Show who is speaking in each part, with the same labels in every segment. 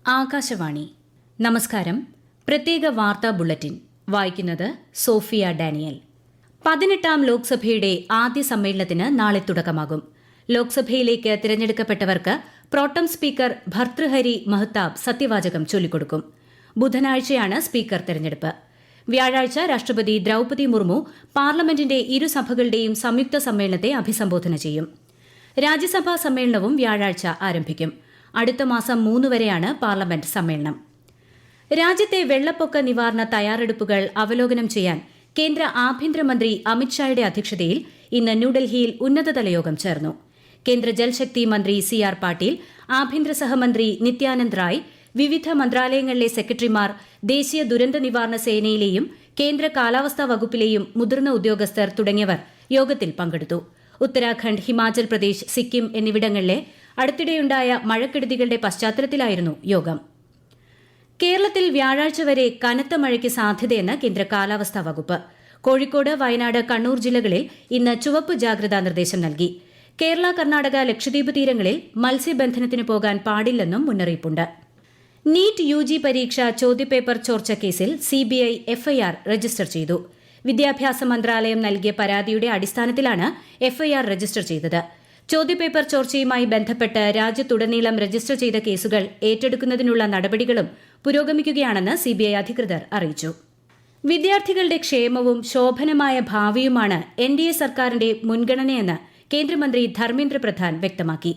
Speaker 1: ആകാശവാണി. നമസ്കാരം. പ്രത്യേക വാർത്താ ബുള്ളറ്റിൻ വായിക്കുന്നത് സോഫിയ ഡാനിയൽ. 18ാം ലോക്സഭയുടെ ആദ്യ സമ്മേളനത്തിന് നാളെ തുടക്കമാകും. ലോക്സഭയിലേക്ക് തിരഞ്ഞെടുക്കപ്പെട്ടവർക്ക് പ്രോട്ടം സ്പീക്കർ ഭർതൃഹരി മഹ്താബ് സത്യവാചകം ചൊല്ലിക്കൊടുക്കും. ബുധനാഴ്ചയാണ് സ്പീക്കർ തെരഞ്ഞെടുപ്പ്. വ്യാഴാഴ്ച രാഷ്ട്രപതി ദ്രൌപദി മുർമു പാർലമെന്റിന്റെ ഇരുസഭകളുടെയും സംയുക്ത സമ്മേളനത്തെ അഭിസംബോധന ചെയ്യും. രാജ്യസഭാ സമ്മേളനവും വ്യാഴാഴ്ച ആരംഭിക്കും. അടുത്ത മാസം 3 വരെയാണ് പാർലമെന്റ് സമ്മേളനം. രാജ്യത്തെ വെള്ളപ്പൊക്ക നിവാരണ തയ്യാറെടുപ്പുകൾ അവലോകനം ചെയ്യാൻ കേന്ദ്ര ആഭ്യന്തരമന്ത്രി അമിത്ഷായുടെ അധ്യക്ഷതയിൽ ഇന്ന് ന്യൂഡൽഹിയിൽ ഉന്നതതല യോഗം ചേർന്നു. കേന്ദ്ര ജൽശക്തി മന്ത്രി CR പാട്ടീൽ, ആഭ്യന്തര സഹമന്ത്രി നിത്യാനന്ദ് റായ്, വിവിധ മന്ത്രാലയങ്ങളിലെ സെക്രട്ടറിമാർ, ദേശീയ ദുരന്ത നിവാരണ സേനയിലെയും കേന്ദ്ര കാലാവസ്ഥാ വകുപ്പിലെയും മുതിർന്ന ഉദ്യോഗസ്ഥർ തുടങ്ങിയവർ യോഗത്തിൽ പങ്കെടുത്തു. ഉത്തരാഖണ്ഡ്, ഹിമാചൽ പ്രദേശ്, സിക്കിം എന്നിവിടങ്ങളിലെ അടുത്തിടെയുണ്ടായ മഴക്കെടുതികളുടെ പശ്ചാത്തലത്തിലായിരുന്നു യോഗം. കേരളത്തിൽ വ്യാഴാഴ്ച വരെ കനത്ത മഴയ്ക്ക് സാധ്യതയെന്ന് കേന്ദ്ര കാലാവസ്ഥാ വകുപ്പ്. കോഴിക്കോട്, വയനാട്, കണ്ണൂർ ജില്ലകളിൽ ഇന്ന് ചുവപ്പ് ജാഗ്രതാ നിർദ്ദേശം നൽകി. കേരള, കർണാടക, ലക്ഷദ്വീപ് തീരങ്ങളിൽ മത്സ്യബന്ധനത്തിന് പോകാൻ പാടില്ലെന്നും മുന്നറിയിപ്പുണ്ട്. നീറ്റ് UG പരീക്ഷ ചോദ്യപേപ്പർ ചോർച്ച കേസിൽ CBI FIR രജിസ്റ്റർ ചെയ്തു. വിദ്യാഭ്യാസ മന്ത്രാലയം നൽകിയ പരാതിയുടെ അടിസ്ഥാനത്തിലാണ് FIR രജിസ്റ്റർ ചെയ്തത്. ചോദ്യപേപ്പർ ചോർച്ചയുമായി ബന്ധപ്പെട്ട് രാജ്യത്തുടനീളം രജിസ്റ്റർ ചെയ്ത കേസുകൾ ഏറ്റെടുക്കുന്നതിനുള്ള നടപടികളും പുരോഗമിക്കുകയാണെന്ന് CBI അധികൃതർ അറിയിച്ചു. വിദ്യാർത്ഥികളുടെ ക്ഷേമവും ശോഭനമായ ഭാവിയുമാണ് NDA സർക്കാരിന്റെ മുൻഗണനയെന്ന് കേന്ദ്രമന്ത്രി ധർമ്മേന്ദ്ര പ്രധാൻ വ്യക്തമാക്കി.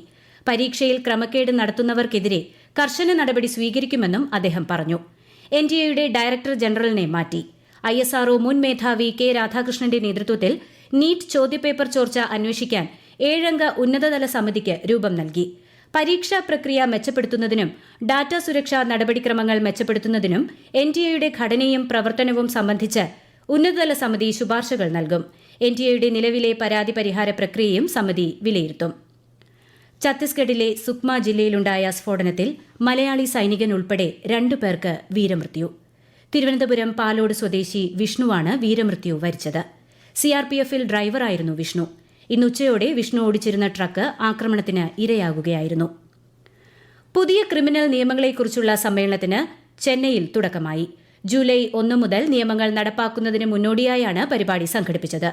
Speaker 1: പരീക്ഷയിൽ ക്രമക്കേട് നടത്തുന്നവർക്കെതിരെ കർശന നടപടി സ്വീകരിക്കുമെന്നും അദ്ദേഹം പറഞ്ഞു. NDAയുടെ ഡയറക്ടർ ജനറലിനെ മാറ്റി. ISRO മുൻ മേധാവി K. രാധാകൃഷ്ണന്റെ നേതൃത്വത്തിൽ നീറ്റ് ചോദ്യപേപ്പർ ചോർച്ച അന്വേഷിക്കാൻ 7-അംഗ ഉന്നതതല സമിതിക്ക് രൂപം നൽകി. പരീക്ഷാ പ്രക്രിയ മെച്ചപ്പെടുത്തുന്നതിനും ഡാറ്റ സുരക്ഷാ നടപടിക്രമങ്ങൾ മെച്ചപ്പെടുത്തുന്നതിനും NDAയുടെ ഘടനയും പ്രവർത്തനവും സംബന്ധിച്ച് ഉന്നതതല സമിതി ശുപാർശകൾ നൽകും. NDAയുടെ നിലവിലെ പരാതി പരിഹാര പ്രക്രിയയും സമിതി വിലയിരുത്തും. ഛത്തീസ്ഗഡിലെ സുക്മ ജില്ലയിലുണ്ടായ സ്ഫോടനത്തിൽ മലയാളി സൈനികൻ ഉൾപ്പെടെ 2 പേർക്ക് വീരമൃത്യു. തിരുവനന്തപുരം പാലോട് സ്വദേശി വിഷ്ണുവാണ് വീരമൃത്യു വരിച്ചത്. CRPFൽ ഡ്രൈവറായിരുന്നു വിഷ്ണു. ഇന്ന് ഉച്ചയോടെ വിഷ്ണു ഓടിച്ചിരുന്ന ട്രക്ക് ആക്രമണത്തിന് ഇരയാകുകയായിരുന്നു. പുതിയ ക്രിമിനൽ നിയമങ്ങളെക്കുറിച്ചുള്ള സമ്മേളനത്തിന് ചെന്നൈയിൽ തുടക്കമായി. ജൂലൈ 1 മുതൽ നിയമങ്ങൾ നടപ്പാക്കുന്നതിന് മുന്നോടിയായാണ് പരിപാടി സംഘടിപ്പിച്ചത്.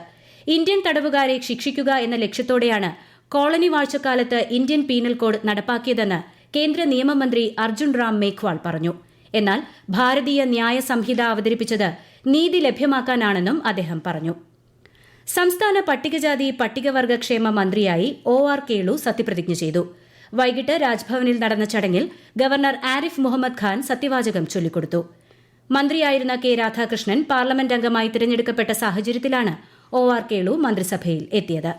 Speaker 1: ഇന്ത്യൻ തടവുകാരെ ശിക്ഷിക്കുക എന്ന ലക്ഷ്യത്തോടെയാണ് കോളനി വാഴ്ചക്കാലത്ത് ഇന്ത്യൻ പീനൽ കോഡ് നടപ്പാക്കിയതെന്ന് കേന്ദ്ര നിയമമന്ത്രി അർജുൻ റാം മേഘ്വാൾ പറഞ്ഞു. എന്നാൽ ഭാരതീയ ന്യായ സംഹിത അവതരിപ്പിച്ചത് നീതി ലഭ്യമാക്കാനാണെന്നും അദ്ദേഹം പറഞ്ഞു. സംസ്ഥാന പട്ടികജാതി പട്ടികവർഗ ക്ഷേമ മന്ത്രിയായി OR കേളു സത്യപ്രതിജ്ഞ ചെയ്തു. വൈകിട്ട് രാജ്ഭവനിൽ നടന്ന ചടങ്ങിൽ ഗവർണർ ആരിഫ് മുഹമ്മദ് ഖാൻ സത്യവാചകം ചൊല്ലിക്കൊടുത്തു. മന്ത്രിയായിരുന്ന K. രാധാകൃഷ്ണൻ പാർലമെന്റ് അംഗമായി തിരഞ്ഞെടുക്കപ്പെട്ട സാഹചര്യത്തിലാണ് OR കേളു മന്ത്രിസഭയിൽ എത്തിയത്.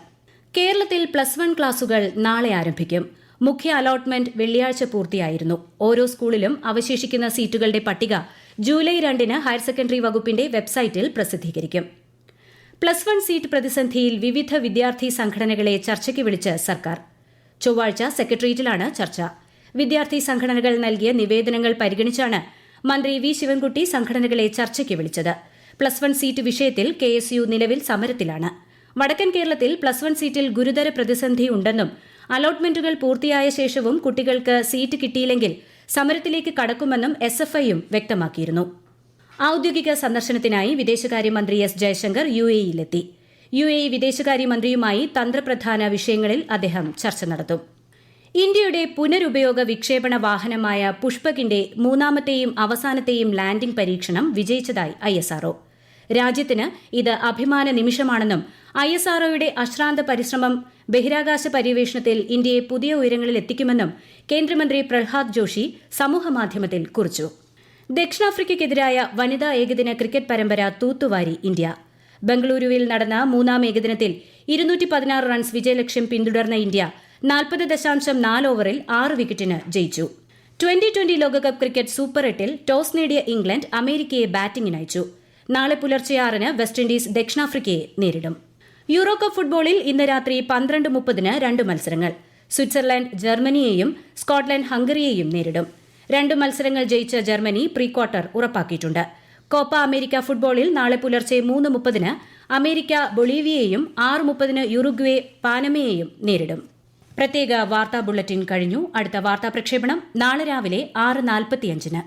Speaker 1: കേരളത്തിൽ +1 ക്ലാസുകൾ നാളെ ആരംഭിക്കും. മുഖ്യ അലോട്ട്മെന്റ് വെള്ളിയാഴ്ച പൂർത്തിയായിരുന്നു. ഓരോ സ്കൂളിലും അവശേഷിക്കുന്ന സീറ്റുകളുടെ പട്ടിക ജൂലൈ 2-ന് ഹയർ സെക്കൻഡറി വകുപ്പിന്റെ വെബ്സൈറ്റിൽ പ്രസിദ്ധീകരിക്കും. +1 സീറ്റ് പ്രതിസന്ധിയിൽ വിവിധ വിദ്യാർത്ഥി സംഘടനകളെ ചർച്ചയ്ക്ക് വിളിച്ച് സർക്കാർ. ചൊവ്വാഴ്ച സെക്രട്ടേറിയറ്റിലാണ് ചർച്ച. വിദ്യാർത്ഥി സംഘടനകൾ നൽകിയ നിവേദനങ്ങൾ പരിഗണിച്ചാണ് മന്ത്രി V. ശിവൻകുട്ടി സംഘടനകളെ ചർച്ചയ്ക്ക് വിളിച്ചത്. +1 സീറ്റ് വിഷയത്തിൽ KSU നിലവിൽ സമരത്തിലാണ്. വടക്കൻ കേരളത്തിൽ +1 സീറ്റിൽ ഗുരുതര പ്രതിസന്ധി ഉണ്ടെന്നും അലോട്ട്മെന്റുകൾ പൂർത്തിയായ ശേഷവും കുട്ടികൾക്ക് സീറ്റ് കിട്ടിയില്ലെങ്കിൽ സമരത്തിലേക്ക് കടക്കുമെന്നും SFIയും വ്യക്തമാക്കിയിരുന്നു. ഔദ്യോഗിക സന്ദർശനത്തിനായി വിദേശകാര്യമന്ത്രി S. ജയശങ്കർ UAEയിലെത്തി. UAE വിദേശകാര്യമന്ത്രിയുമായി തന്ത്രപ്രധാന വിഷയങ്ങളിൽ അദ്ദേഹം ചർച്ച നടത്തും. ഇന്ത്യയുടെ പുനരുപയോഗ വിക്ഷേപണ വാഹനമായ പുഷ്പകിന്റെ 3ാമത്തെയും അവസാനത്തെയും ലാൻഡിംഗ് പരീക്ഷണം വിജയിച്ചതായി ISRO. രാജ്യത്തിന് ഇത് അഭിമാന നിമിഷമാണെന്നും ISROയുടെ അശ്രാന്ത പരിശ്രമം ബഹിരാകാശ പര്യവേഷണത്തിൽ ഇന്ത്യയെ പുതിയ ഉയരങ്ങളിൽ എത്തിക്കുമെന്നും കേന്ദ്രമന്ത്രി പ്രഹ്ലാദ് ജോഷി സമൂഹമാധ്യമത്തിൽ കുറിച്ചു. ദക്ഷിണാഫ്രിക്കയ്ക്കെതിരായ വനിതാ ഏകദിന ക്രിക്കറ്റ് പരമ്പര തൂത്തുവാരി ഇന്ത്യ. ബംഗളൂരുവിൽ നടന്ന 3ാം ഏകദിനത്തിൽ 216 റൺസ് വിജയലക്ഷ്യം പിന്തുടർന്ന ഇന്ത്യ 40.4 ഓവറിൽ 6 വിക്കറ്റിന് ജയിച്ചു. 2020 ലോകകപ്പ് ക്രിക്കറ്റ് സൂപ്പർ 8-ൽ ടോസ് നേടിയ ഇംഗ്ലണ്ട് അമേരിക്കയെ ബാറ്റിംഗിനയച്ചു. നാളെ പുലർച്ചെ 6-ന് വെസ്റ്റ് ഇൻഡീസ് ദക്ഷിണാഫ്രിക്കയെ നേരിടും. യൂറോകപ്പ് ഫുട്ബോളിൽ ഇന്ന് രാത്രി 12:30-ന് 2 മത്സരങ്ങൾ. സ്വിറ്റ്സർലൻഡ് ജർമ്മനിയെയും സ്കോട്ട്ലൻഡ് ഹംഗറിയെയും നേരിടും. 2 മത്സരങ്ങൾ ജയിച്ച ജർമ്മനി പ്രീ ക്വാർട്ടർ ഉറപ്പാക്കിയിട്ടുണ്ട്. കോപ്പ അമേരിക്ക ഫുട്ബോളിൽ നാളെ പുലർച്ചെ 3:30-ന് അമേരിക്ക ബൊളീവിയയെയും 6:30-ന് യുറുഗ്വേ പാനമയെയും നേരിടും. പ്രത്യേക വാർത്താ ബുള്ളറ്റിൻ കഴിഞ്ഞു. അടുത്ത വാർത്താ പ്രക്ഷേപണം നാളെ രാവിലെ 6:45.